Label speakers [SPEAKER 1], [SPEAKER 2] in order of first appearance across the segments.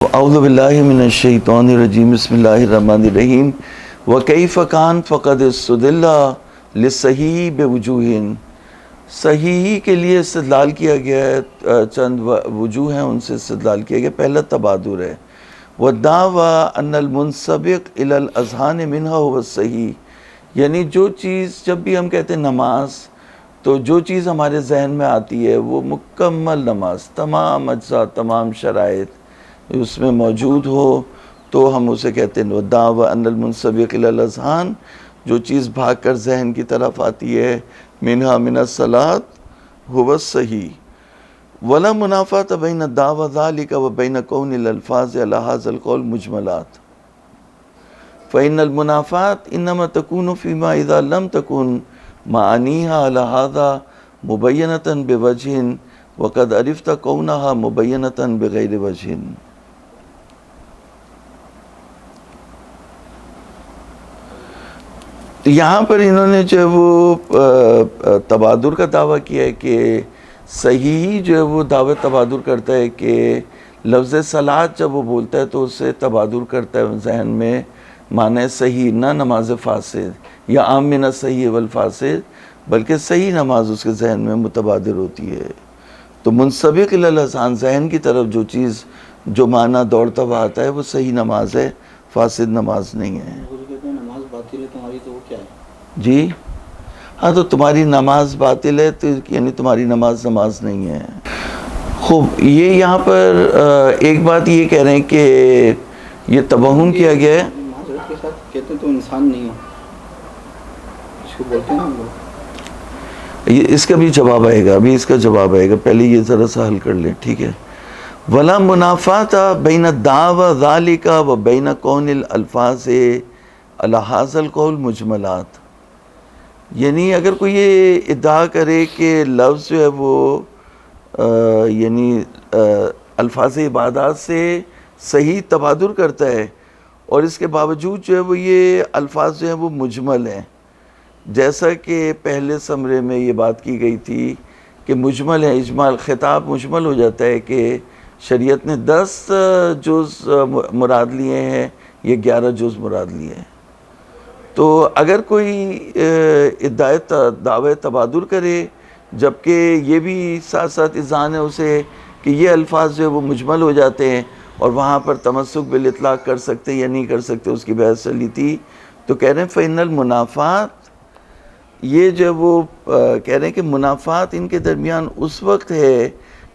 [SPEAKER 1] اعوذ باللہ من الشیطان الرجیم بسم اللہ الرحمن الرحیم وکیف کان فقد استدل للصحیح بوجوہ. صحیح کے لیے استدلال کیا گیا ہے، چند وجوہ ہیں، ان سے استدلال کیا گیا. پہلا تبادر ہے. والدعوى ان المنسبق الى الاذہان منها هو الصحیح، یعنی جو چیز، جب بھی ہم کہتے ہیں نماز، تو جو چیز ہمارے ذہن میں آتی ہے وہ مکمل نماز، تمام اجزاء، تمام شرائط اس میں موجود ہو تو ہم اسے کہتے ہیں والدعوى ان المنسبق الى الاذہان، جو چیز بھاگ کر ذہن کی طرف آتی ہے، منها من الصلاة هو الصحیح. ولا منافات بین الدعوى ذلك وبین کون الالفاظ على هذا القول مجملات، فإن المنافات انما تكون فيما اذا لم تكن معانيها على هذا مبينة بوجه وقد عرفت كونها مبينة بغير وجه. تو یہاں پر انہوں نے جو ہے وہ تبادر کا دعویٰ کیا ہے کہ صحیح جو ہے وہ دعوی تبادر کرتا ہے کہ لفظ صلاۃ جب وہ بولتا ہے تو اسے تبادر کرتا ہے ذہن میں معنی صحیح، نہ نماز فاسد یا عام من الصحیح والفاسد، بلکہ صحیح نماز اس کے ذہن میں متبادر ہوتی ہے. تو منسبق الی الاذہان، ذہن کی طرف جو چیز، جو معنی دوڑتا ہوا آتا ہے وہ صحیح نماز ہے، فاسد نماز نہیں ہے.
[SPEAKER 2] نماز باطل ہے تمہاری تو وہ کیا ہے؟
[SPEAKER 1] جی ہاں، تو تمہاری نماز باطل ہے تو یعنی تمہاری نماز نہیں ہے. خوب، یہ یہاں پر ایک بات یہ کہہ رہے ہیں کہ یہ توہم کیا گیا ہے.
[SPEAKER 2] معذرت کے ساتھ کہتے ہیں تو انسان نہیں ہو، اس کو بولتے ہیں نا.
[SPEAKER 1] اس کا بھی جواب آئے گا، ابھی اس کا جواب آئے گا، پہلے یہ ذرا سا حل کر لیں، ٹھیک ہے. ولا منافات بین الدعوى ذلك وبین کون الالفاظ علی هذا القول مجملات، یعنی اگر کوئی یہ ادعا کرے کہ لفظ جو ہے وہ یعنی الفاظ عبادات سے صحیح تبادر کرتا ہے اور اس کے باوجود جو ہے وہ یہ الفاظ جو ہیں وہ مجمل ہیں، جیسا کہ پہلے سمرے میں یہ بات کی گئی تھی کہ مجمل ہے. اجمال خطاب مجمل ہو جاتا ہے کہ شریعت نے 10 جز مراد لیے ہیں یا 11 جز مراد لیے ہیں. تو اگر کوئی دعوی تبادر کرے جبکہ یہ بھی ساتھ ساتھ اذعان ہے اسے کہ یہ الفاظ جو ہے وہ مجمل ہو جاتے ہیں اور وہاں پر تمسک بالاطلاق کر سکتے یا نہیں کر سکتے، اس کی بحث چلی تھی. تو کہہ رہے ہیں فإن المنافات، یہ جو وہ کہہ رہے ہیں کہ منافات ان کے درمیان اس وقت ہے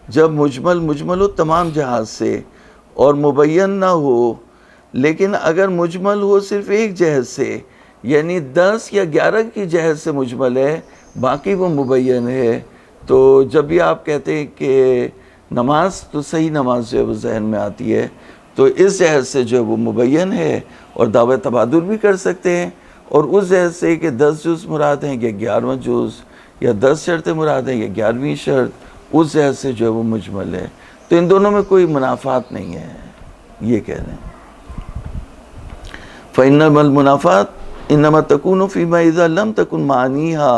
[SPEAKER 1] جب مجمل ہو تمام جہاز سے اور مبین نہ ہو، لیکن اگر مجمل ہو صرف ایک جہت سے، یعنی 10 یا 11 کی جہت سے مجمل ہے، باقی وہ مبین ہے. تو جب بھی آپ کہتے ہیں کہ نماز، تو صحیح نماز جو ہے وہ ذہن میں آتی ہے، تو اس جہت سے جو ہے وہ مبین ہے اور دعوی تبادر بھی کر سکتے ہیں. اور اس جہت سے کہ 10 جز مراد ہیں یا 11واں جز، یا 10 شرطیں مراد ہیں یا 11ویں شرط، اس جہت سے جو ہے وہ مجمل ہے. تو ان دونوں میں کوئی منافات نہیں ہے، یہ کہہ رہے ہیں. فإنما المنافات انما تكون فيما اذا لم تكن معانيها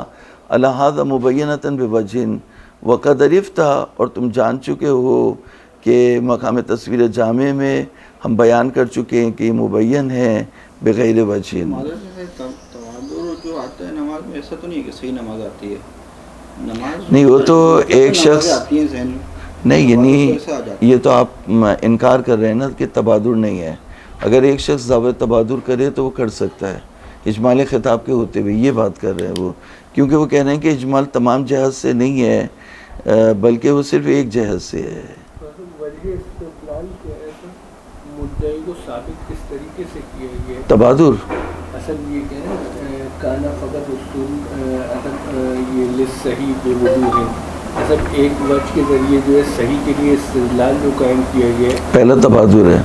[SPEAKER 1] على هذا مبينة بوجه وقد عرفت، اور تم جان چکے ہو کہ مقام تصویر جامع میں ہم بیان کر چکے ہیں کہ یہ مبین ہے بغیر وجہ.
[SPEAKER 2] توادر جو آتا ہے نماز میں، ایسا تو نہیں کہ صحیح نماز آتی ہے. نماز
[SPEAKER 1] نہیں، وہ تو ایک شخص
[SPEAKER 2] آتی ہے ذہن میں،
[SPEAKER 1] نہیں، یعنی یہ تو آپ انکار کر رہے ہیں نا کہ تبادر نہیں ہے. اگر ایک شخص دعوی تبادر کرے تو وہ کر سکتا ہے، اجمال خطاب کے ہوتے ہوئے یہ بات کر رہے ہیں وہ، کیونکہ وہ کہہ رہے ہیں کہ اجمال تمام جہت سے نہیں ہے بلکہ وہ صرف ایک جہت سے ہے.
[SPEAKER 3] مدعی کو ثابت کس طریقے سے کیا گیا؟
[SPEAKER 1] تبادر
[SPEAKER 3] اصل یہ کہہ رہے ہیں کانا فقط اصول اصل یہ لصحیح بے وضو ہے. اصل ایک وجہ کے ذریعے جو ہے صحیح کے لیے استدلال جو قائم کیا گیا ہے،
[SPEAKER 1] پہلا تبادر ہے.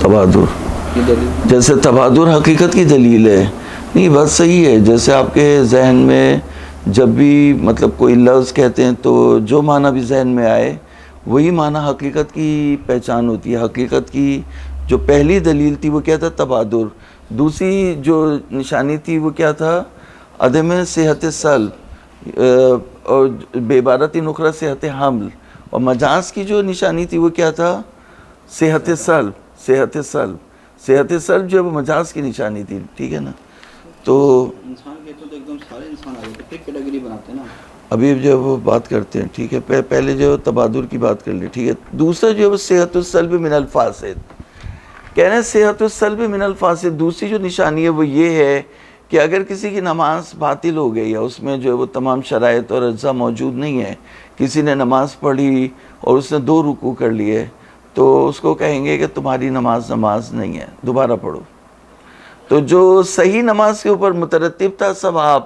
[SPEAKER 1] تبادر جیسے تبادر حقیقت کی دلیل ہے. نہیں، بات صحیح ہے. جیسے آپ کے ذہن میں جب بھی مطلب کوئی لفظ کہتے ہیں تو جو معنی بھی ذہن میں آئے وہی معنی حقیقت کی پہچان ہوتی ہے. حقیقت کی جو پہلی دلیل تھی وہ کیا تھا؟ تبادر. دوسری جو نشانی تھی وہ کیا تھا؟ عدم صحت سلب، اور بے عبارت اخرى صحت حمل. اور مجاز کی جو نشانی تھی وہ کیا تھا؟ صحت سلب. صحت سلب، صحت سلب جو ہے وہ مجاز کی نشانی تھی. ٹھیک ہے نا. تو
[SPEAKER 2] انسان کہتے تو ایک دم سارے انسان آ جاتے، پھر کیٹیگری بناتے ہیں نا.
[SPEAKER 1] ابھی جو وہ بات کرتے ہیں. ٹھیک ہے، پہلے جو تبادر کی بات کر لی. ٹھیک ہے. دوسرا جو ہے وہ صحت السلب من الفاسد. کہہ رہے ہیں صحت السلب من الفاسد. دوسری جو نشانی ہے وہ یہ ہے کہ اگر کسی کی نماز باطل ہو گئی یا اس میں جو ہے وہ تمام شرائط اور اجزاء موجود نہیں ہے، کسی نے نماز پڑھی اور اس نے 2 رکوع کر لیے، تو اس کو کہیں گے کہ تمہاری نماز نہیں ہے، دوبارہ پڑھو. تو جو صحیح نماز کے اوپر مترتب تھا ثواب،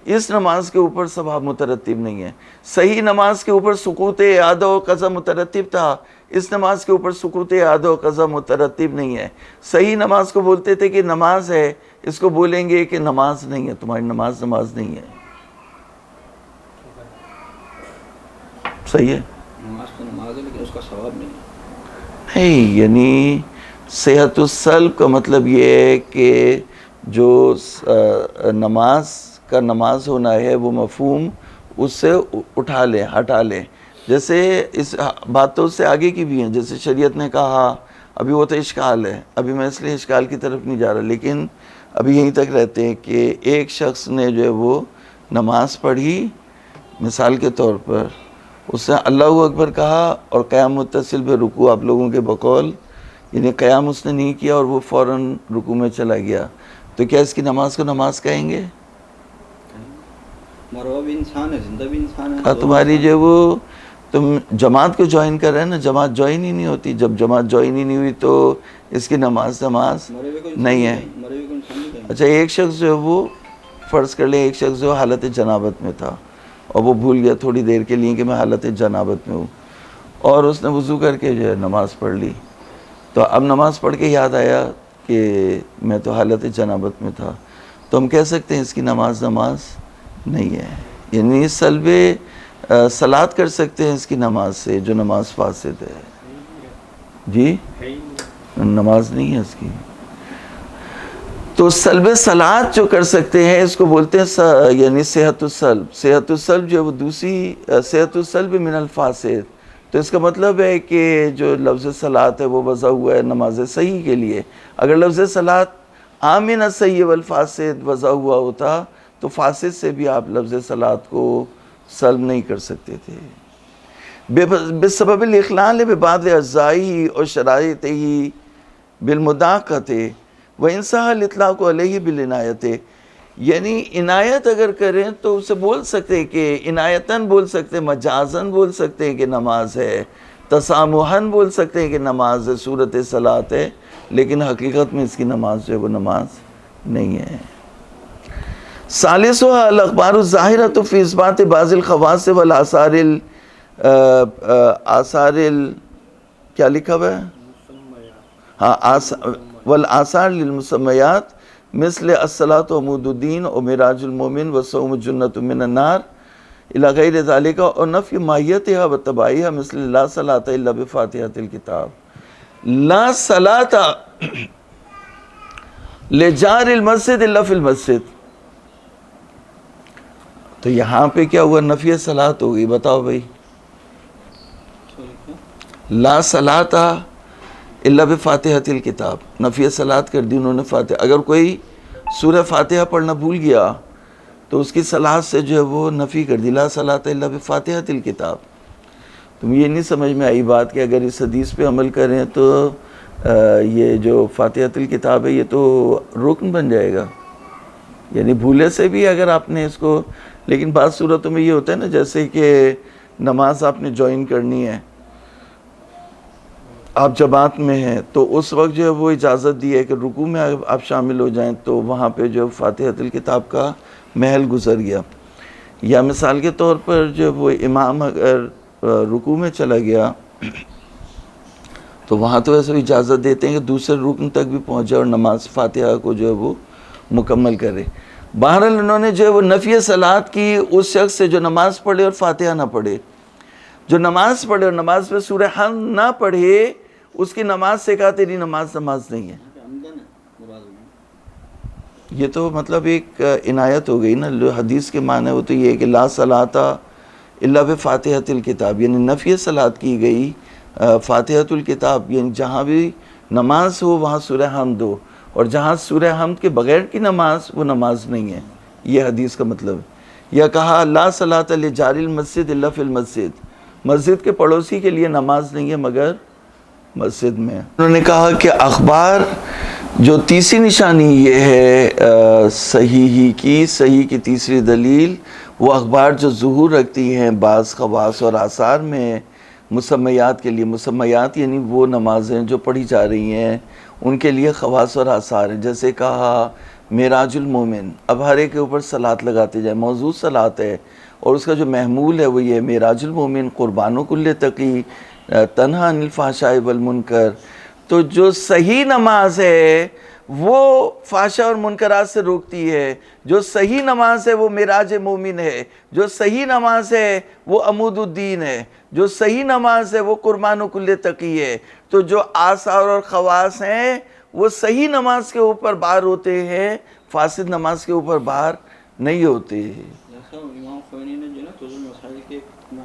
[SPEAKER 1] اس نماز کے اوپر ثواب مترتب نہیں ہے. صحیح نماز کے اوپر سقوط اعادہ و قضا مترتب تھا، اس نماز کے اوپر سقوط اعادہ و قضا مترتب نہیں ہے. صحیح نماز کو بولتے تھے کہ نماز ہے، اس کو بولیں گے کہ نماز نہیں ہے، تمہاری نماز نہیں ہے. صحیح ہے.
[SPEAKER 2] نماز تو نماز ہے لیکن اس کا ثواب نہیں ہے.
[SPEAKER 1] نہیں، یعنی صحت السلب کا مطلب یہ ہے کہ جو نماز کا نماز ہونا ہے وہ مفہوم اس سے اٹھا لیں، ہٹا لیں. جیسے اس باتوں سے آگے کی بھی ہیں، جیسے شریعت نے کہا، ابھی وہ تو اشکال ہے، ابھی میں اس لیے اشکال کی طرف نہیں جا رہا، لیکن ابھی یہیں تک رہتے ہیں کہ ایک شخص نے جو ہے وہ نماز پڑھی، مثال کے طور پر اس نے اللہ اکبر کہا اور قیام متصل بے رکوع آپ لوگوں کے بقول، یعنی قیام اس نے نہیں کیا اور وہ فوراً رکوع میں چلا گیا، تو کیا اس کی نماز کو نماز کہیں گے؟
[SPEAKER 2] مروا بھی انسان ہے، زندہ بھی انسان ہے.
[SPEAKER 1] تمہاری جو وہ تم جماعت کو جوائن کر رہے ہیں نا، جماعت جوائن ہی نہیں ہوتی. جب جماعت جوائن ہی نہیں ہوئی تو اس کی نماز نہیں ہے. اچھا، ایک شخص جو ہے وہ فرض کر لیں، ایک شخص جو حالت جنابت میں تھا اور وہ بھول گیا تھوڑی دیر کے لیے کہ میں حالت جنابت میں ہوں، اور اس نے وضو کر کے جو ہے نماز پڑھ لی. تو اب نماز پڑھ کے یاد آیا کہ میں تو حالت جنابت میں تھا، تو ہم کہہ سکتے ہیں اس کی نماز نہیں ہے. یعنی سلب صلات کر سکتے ہیں اس کی نماز سے جو نماز فاسد ہے. جی نماز نہیں ہے اس کی. تو سلب صلات جو کر سکتے ہیں اس کو بولتے ہیں یعنی صحت السلب. صحت السلب جو ہے وہ دوسری صحت السلب من الفاسد. تو اس کا مطلب ہے کہ جو لفظ صلات ہے وہ وضع ہوا ہے نماز صحیح کے لیے. اگر لفظ صلات آمن الصحیح والفاسد وضع ہوا ہوتا تو فاسد سے بھی آپ لفظ صلات کو سلب نہیں کر سکتے تھے. بسبب الاخلال ببعض اجزائه اور شرائطه بالمداقة وانصح الاطلاق علیہ بالعنایت. یعنی عنایت اگر کریں تو اسے بول سکتے ہیں کہ عنایتاً بول سکتے ہیں، مجازاً بول سکتے ہیں کہ نماز ہے، تسامحاً بول سکتے ہیں کہ نماز ہے، صورت صلات ہے، لیکن حقیقت میں اس کی نماز جو ہے وہ نماز نہیں ہے. ثالثها الاخبار الظاہرۃ فی اثبات بعض الخواص والآثار کیا لکھا ہوا ہے؟ ہاں، والآثار للمسمیات مثل الصلاۃ عمود الدین و معراج المومن و صوم جنۃ من النار الی غیر ذالک اور نفی ماہیتها و تبعیہا مثل لا صلاۃ الا بفاتحۃ الکتاب. لا صلاۃ لجار المسجد الا فی المسجد. تو یہاں پہ کیا ہوا؟ نفی صلاۃ ہو گئی. بتاؤ بھائی. لا صلاۃ الا بفاتحۃ الکتاب، نفی صلاۃ کر دی انہوں نے فاتحہ. اگر کوئی سورہ فاتحہ پڑھنا بھول گیا تو اس کی صلاۃ سے جو ہے وہ نفی کر دی. لا صلاۃ الا بفاتحۃ الکتاب. تم یہ نہیں سمجھ میں آئی بات کہ اگر اس حدیث پہ عمل کریں تو یہ جو فاتحۃ الکتاب ہے یہ تو رکن بن جائے گا. یعنی بھولے سے بھی اگر آپ نے اس کو، لیکن بعض صورتوں میں یہ ہوتا ہے نا، جیسے کہ نماز آپ نے جوائن کرنی ہے، آپ جماعت میں ہیں، تو اس وقت جو ہے وہ اجازت دی ہے کہ رکوع میں آپ شامل ہو جائیں، تو وہاں پہ جو فاتحۃ الکتاب کا محل گزر گیا. یا مثال کے طور پر جو وہ امام اگر رکوع میں چلا گیا تو وہاں تو ایسے اجازت دیتے ہیں کہ دوسرے رکن تک بھی پہنچ جائے اور نماز فاتحہ کو جو ہے وہ مکمل کرے. بہرحال انہوں نے جو ہے وہ نفی صلات کی اس شخص سے جو نماز پڑھے اور فاتحہ نہ پڑھے. جو نماز پڑھے اور نماز پہ سورہ حمد نہ پڑھے اس کی نماز سے کہا تیری نماز نہیں ہے. یہ تو مطلب ایک عنایت ہو گئی نا. حدیث کے معنی وہ تو یہ ہے کہ لا صلاۃ الا بفاتحۃ الکتاب، یعنی نفی صلاۃ کی گئی فاتحۃ الکتاب، یعنی جہاں بھی نماز ہو وہاں سورہ حمد ہو، اور جہاں سورہ حمد کے بغیر کی نماز وہ نماز نہیں ہے، یہ حدیث کا مطلب ہے۔ یا کہا لا صلاۃ لجار المسجد الا فی المسجد، مسجد کے پڑوسی کے لیے نماز نہیں ہے مگر مسجد میں۔ انہوں نے کہا کہ اخبار جو تیسری نشانی یہ ہے صحیح کی تیسری دلیل، وہ اخبار جو ظہور رکھتی ہیں بعض خواص اور آثار میں مسمیات کے لیے، مسمیات یعنی وہ نمازیں جو پڑھی جا رہی ہیں ان کے لیے خواص اور آثار ہیں، جیسے کہا معراج المومن، اب ہر ایک کے اوپر صلاۃ لگاتے جائیں، موضوع صلاۃ ہے، اور اس کا جو محمول ہے وہ یہ معراج المومن قربان کل تقی تنہا عن الفحشاء والمنکر۔ تو جو صحیح نماز ہے وہ فحشاء اور منکرات سے روکتی ہے، جو صحیح نماز ہے وہ معراج مومن ہے، جو صحیح نماز ہے وہ عمود الدین ہے، جو صحیح نماز ہے وہ قربان کل تقی ہے۔ تو جو آثار اور خواص ہیں وہ صحیح نماز کے اوپر بار ہوتے ہیں، فاسد نماز کے اوپر بار نہیں ہوتے۔
[SPEAKER 2] جیسا امام خمینی نے جو ہے نا طول المسائل کے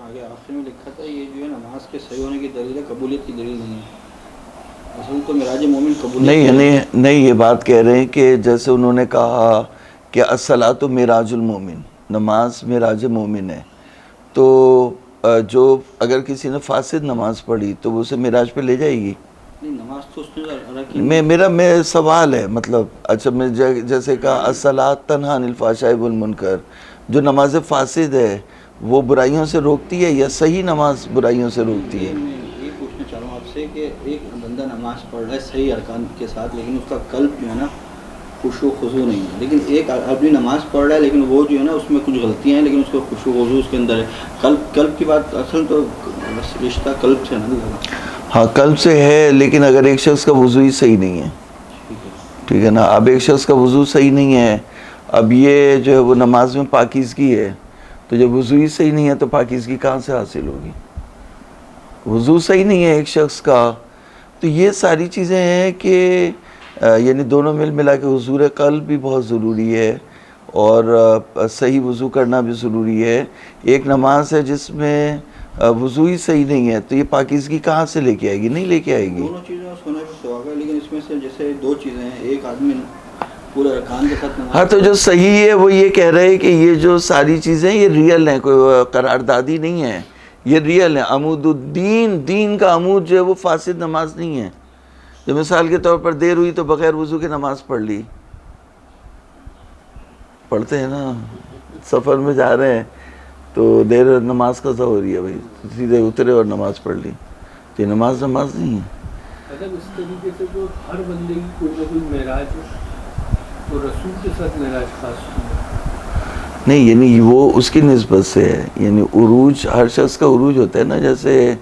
[SPEAKER 2] آگے آخر میں لکھا تھا، یہ جو ہے نماز کے صحیح ہونے کی دلیل ہے، قبولیت کی دلیل نہیں ہے۔ اصل تو معراج مومن قبولیت
[SPEAKER 1] نہیں یہ بات کہہ رہے ہیں کہ جیسے انہوں نے کہا کہ الصلاۃ معراج المومن، نماز معراج مومن ہے، تو جو اگر کسی نے فاسد نماز پڑھی تو وہ اسے معراج پہ لے جائے گی؟
[SPEAKER 2] نہیں، نماز تو اس نے رکھی۔
[SPEAKER 1] میرا سوال ہے، مطلب اچھا میں جیسے کہا الصلاۃ تنہا عن الفحشاء والمنکر، جو نماز فاسد ہے وہ برائیوں سے روکتی ہے یا صحیح نماز برائیوں سے روکتی ہے؟
[SPEAKER 2] میں یہ پوچھنا چاہ رہا ہوں آپ سے کہ ایک بندہ نماز پڑھ رہا ہے صحیح ارکان کے ساتھ، لیکن اس کا قلب جو ہے نا خشوع و خضوع نہیں ہے، لیکن ایک آدمی نماز پڑھ رہا ہے لیکن وہ جو ہے نا اس میں کچھ غلطیاں ہیں، لیکن اس کو خشوع و خضوع اس کے اندر ہے۔ قلب کی بات اصل تو رشتہ قلب سے نہیں لگا۔
[SPEAKER 1] ہاں قلب سے ہے، لیکن اگر ایک شخص کا وضو ہی صحیح نہیں ہے، ٹھیک ہے نا، اب ایک شخص کا وضو صحیح نہیں ہے، اب یہ جو ہے وہ نماز میں پاکیزگی ہے، تو جب وضو ہی صحیح نہیں ہے تو پاکیزگی کہاں سے حاصل ہوگی؟ وضو صحیح نہیں ہے ایک شخص کا، تو یہ ساری چیزیں ہیں کہ یعنی دونوں ملا کے حضور قلب بھی بہت ضروری ہے، اور صحیح وضو کرنا بھی ضروری ہے۔ ایک نماز ہے جس میں وضو ہی صحیح نہیں ہے تو یہ پاکیزگی کہاں سے لے کے آئے گی؟ نہیں لے کے آئے گی۔
[SPEAKER 2] دونوں چیزیں سونے پہ سہاگا، لیکن اس میں سے جیسے دو چیزیں ہیں، ایک آدمی پورے ارکان کے ساتھ نماز،
[SPEAKER 1] ہاں تو جو صحیح ہے وہ یہ کہہ رہے ہیں کہ یہ جو ساری چیزیں یہ ریئل ہیں، کوئی قراردادی نہیں ہے، یہ ریئل ہیں۔ عمود الدین، دین کا عمود جو ہے وہ فاسد نماز نہیں ہے۔ جو مثال کے طور پر دیر ہوئی تو بغیر وضو کے نماز پڑھ لی، پڑھتے ہیں نا، سفر میں جا رہے ہیں تو دیر نماز قضا ہو رہی ہے، بھائی سیدھے اترے اور نماز پڑھ لی، تو یہ نماز نہیں ہے۔
[SPEAKER 3] مطلب اس طریقے سے جو ہر بندے کی کوئی نہ کوئی معراج ہے، وہ رسول کے ساتھ معراج خاص
[SPEAKER 1] نہیں، یعنی وہ اس کی نسبت سے ہے، یعنی عروج ہر شخص کا عروج ہوتا ہے نا، جیسے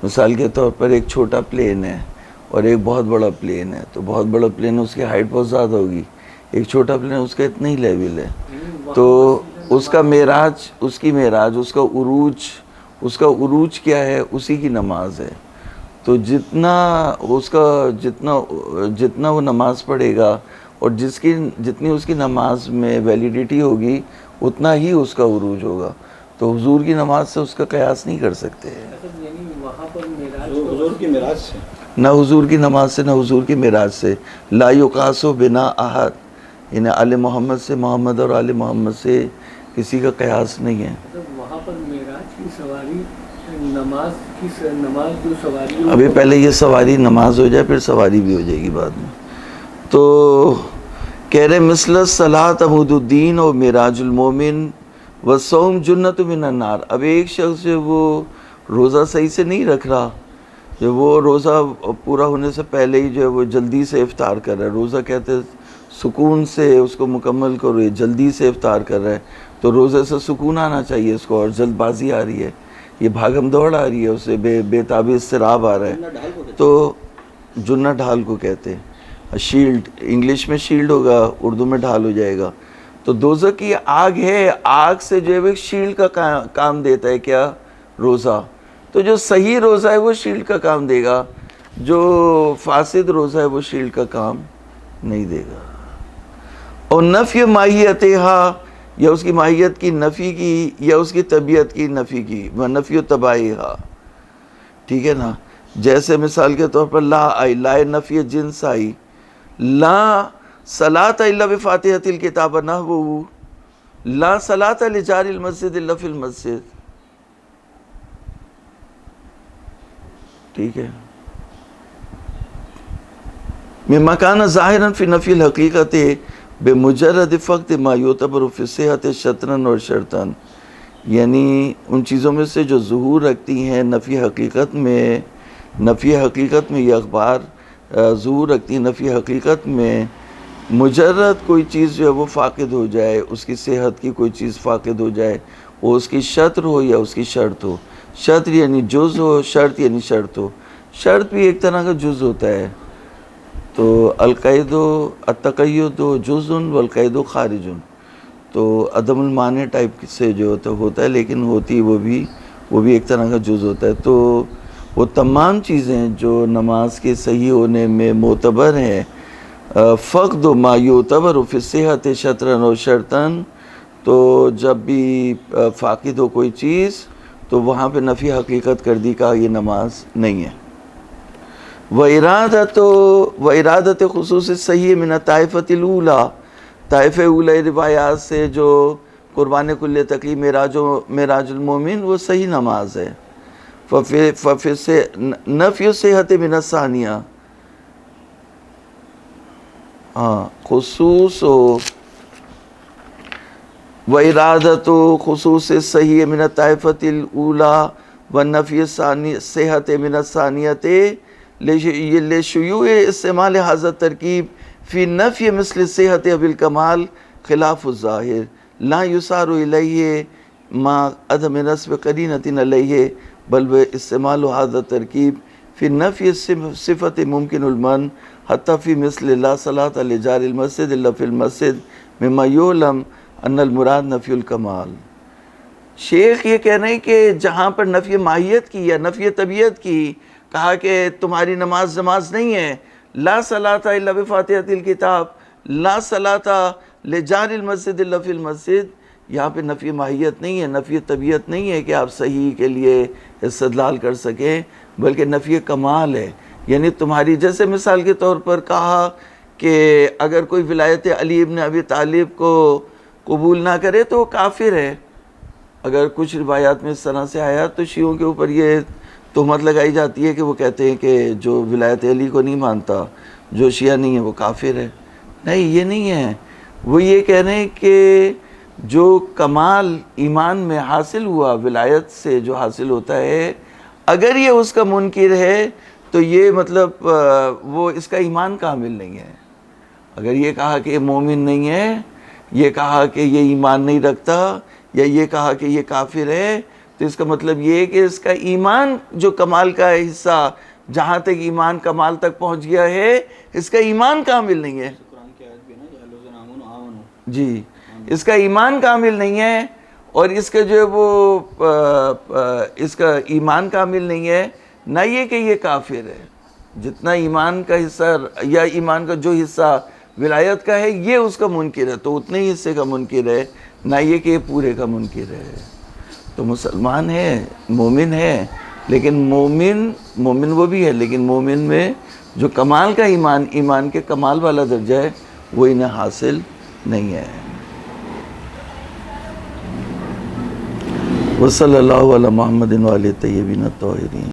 [SPEAKER 1] مثال کے طور پر ایک چھوٹا پلین ہے اور ایک بہت بڑا پلین ہے، تو بہت بڑا پلین اس کی ہائٹ بہت زیادہ ہوگی، ایک چھوٹا پلین اس کا اتنا ہی لیول ہے، تو اس کا معراج، اس کی معراج، اس کا عروج کیا ہے؟ اسی کی نماز ہے۔ تو جتنا وہ نماز پڑھے گا اور جتنی اس کی نماز میں ویلیڈیٹی ہوگی اتنا ہی اس کا عروج ہوگا، تو حضور کی نماز سے اس کا قیاس نہیں کر سکتے،
[SPEAKER 3] یعنی وہاں پر
[SPEAKER 2] حضور کی معراج سے،
[SPEAKER 1] نہ حضور کی نماز سے نہ حضور کی معراج سے۔ لا یقاس بنا احد، یعنی آل محمد سے، محمد اور آل محمد سے کسی کا قیاس نہیں ہے۔
[SPEAKER 3] وہاں پر معراج کی سواری، نماز جو سواری،
[SPEAKER 1] ابھی پہلے یہ سواری نماز ہو جائے پھر سواری بھی ہو جائے گی بعد میں۔ تو کہہ رہے مثل الصلاۃ عمود الدین و معراج المومن والصوم جنت من النار۔ اب ایک شخص جو وہ روزہ صحیح سے نہیں رکھ رہا، جو وہ روزہ پورا ہونے سے پہلے ہی جو ہے وہ جلدی سے افطار کر رہا ہے، روزہ کہتے ہیں سکون سے اس کو مکمل کرو، یہ جلدی سے افطار کر رہا ہے، تو روزے سے سکون آنا چاہیے اس کو، اور جلد بازی آ رہی ہے، یہ بھاگم دوڑ آ رہی ہے، اسے بے تابی اضطراب آ رہا ہے، تو جنہ ڈھال کو کہتے ہیں، شیلڈ، انگلش میں شیلڈ ہوگا، اردو میں ڈھال ہو جائے گا۔ تو دوزخ کی آگ ہے، آگ سے جو ہے شیلڈ کا کام دیتا ہے کیا؟ روزہ۔ تو جو صحیح روزہ ہے وہ شیلڈ کا کام دے گا، جو فاسد روزہ ہے وہ شیلڈ کا کام نہیں دے گا۔ اور نفی ماہیتہا، یا اس کی ماہیت کی نفی کی یا اس کی طبیعت کی نفی کی، نفی و تباہیہ، ٹھیک ہے نا. جیسے مثال کے طور پر لا آئی، لا نفی جنس آئی، لا صلاۃ الا بفاتحۃ الکتاب نحوہ، لا صلاۃ لجار المسجد الا فی المسجد، ٹھیک ہے. مما کان ظاہرا فی نفی الحقیقت بمجرد فقط ما یعتبر فی صحت شطرا اور شرطا، یعنی ان چیزوں میں سے جو ظہور رکھتی ہیں نفی حقیقت میں، نفی حقیقت میں یہ اخبار ظہور رکھتی ہیں نفی حقیقت میں، مجرد کوئی چیز جو ہے وہ فاقد ہو جائے، اس کی صحت کی کوئی چیز فاقد ہو جائے، وہ اس کی شطر ہو یا اس کی شرط ہو. شطر یعنی جز ہو، شرط یعنی شرط ہو. شرط بھی ایک طرح کا جز ہوتا ہے. تو القید و التقید و جز والقید و خارج، تو عدم المانع ٹائپ سے جو ہوتا ہے، لیکن ہوتی وہ بھی ایک طرح کا جز ہوتا ہے. تو وہ تمام چیزیں جو نماز کے صحیح ہونے میں معتبر ہیں، فقد و ما یعتبر فی الصحۃ شطرا و شرطا، تو جب بھی فاقد ہو کوئی چیز تو وہاں پہ نفی حقیقت کر دی کا یہ نماز نہیں ہے. وَإِرَادَةِ خصوص صحیح من الطائفۃ الاولیٰ، طائفہ اولی روایات سے جو قربان کل تقی معراج المومن وہ صحیح نماز ہے. نفی صحت من الثانیہ، خصوص وَإِرَادَةُ خصوص صحیح من الطائفۃ الاولیٰ والنفی صحت من الثانیۃ لشیوع استعمال هذا الترکیب فی نفی مثل صحت بالکمال خلاف الظاہر لا یصار الیہ ما عدم نصب قرینۃ علیہ، بل استعمال هذا الترکیب فی نفی صفت ممکن المن حتی فی مثل لا صلاۃ لجار المسجد الا فی المسجد مما یعلم ان المراد نفی الکمال. شیخ یہ کہہ رہے ہیں کہ جہاں پر نفی ماہیت کی یا نفی طبیعت کی کہا کہ تمہاری نماز نہیں ہے، لا صلاۃ الا بفاتحۃ الکتاب، لا صلاۃ لجار المسجد الا فی المسجد، یہاں پہ نفی ماہیت نہیں ہے، نفی طبیعت نہیں ہے کہ آپ صحیح کے لیے استدلال کر سکیں، بلکہ نفی کمال ہے. یعنی تمہاری، جیسے مثال کے طور پر کہا کہ اگر کوئی ولایت علی ابن ابی طالب کو قبول نہ کرے تو وہ کافر ہے. اگر کچھ روایات میں اس طرح سے آیا تو شیعوں کے اوپر یہ تہمت لگائی جاتی ہے کہ وہ کہتے ہیں کہ جو ولایت علی کو نہیں مانتا، جو شیعہ نہیں ہے وہ کافر ہے. نہیں، یہ نہیں ہے. وہ یہ کہہ رہے ہیں کہ جو کمال ایمان میں حاصل ہوا ولایت سے جو حاصل ہوتا ہے، اگر یہ اس کا منکر ہے تو یہ مطلب وہ اس کا ایمان کامل نہیں ہے. اگر یہ کہا کہ یہ مومن نہیں ہے، یہ کہا کہ یہ ایمان نہیں رکھتا، یا یہ کہا کہ یہ کافر ہے، تو اس کا مطلب یہ ہے کہ اس کا ایمان جو کمال کا حصہ، جہاں تک ایمان کمال تک پہنچ گیا ہے، اس کا ایمان کامل نہیں ہے.
[SPEAKER 2] قرآن کی آیت بھی ہے نا، یا الذین آمنوا آمنوا،
[SPEAKER 1] جی، اس کا ایمان کامل نہیں ہے، اور اس کا جو ہے وہ اس کا ایمان کامل نہیں ہے، نہ یہ کہ یہ کافر ہے. جتنا ایمان کا حصہ یا ایمان کا جو حصہ ولایت کا ہے یہ اس کا منکر ہے تو اتنے ہی حصے کا منکر ہے، نہ یہ کہ یہ پورے کا منکر ہے. تو مسلمان ہے، مومن ہے، لیکن مومن وہ بھی ہے، لیکن مومن میں جو کمال کا ایمان کے کمال والا درجہ ہے وہ انہیں حاصل نہیں ہے. وصلی اللہ علی محمد وآلہ الطیبین الطاہرین.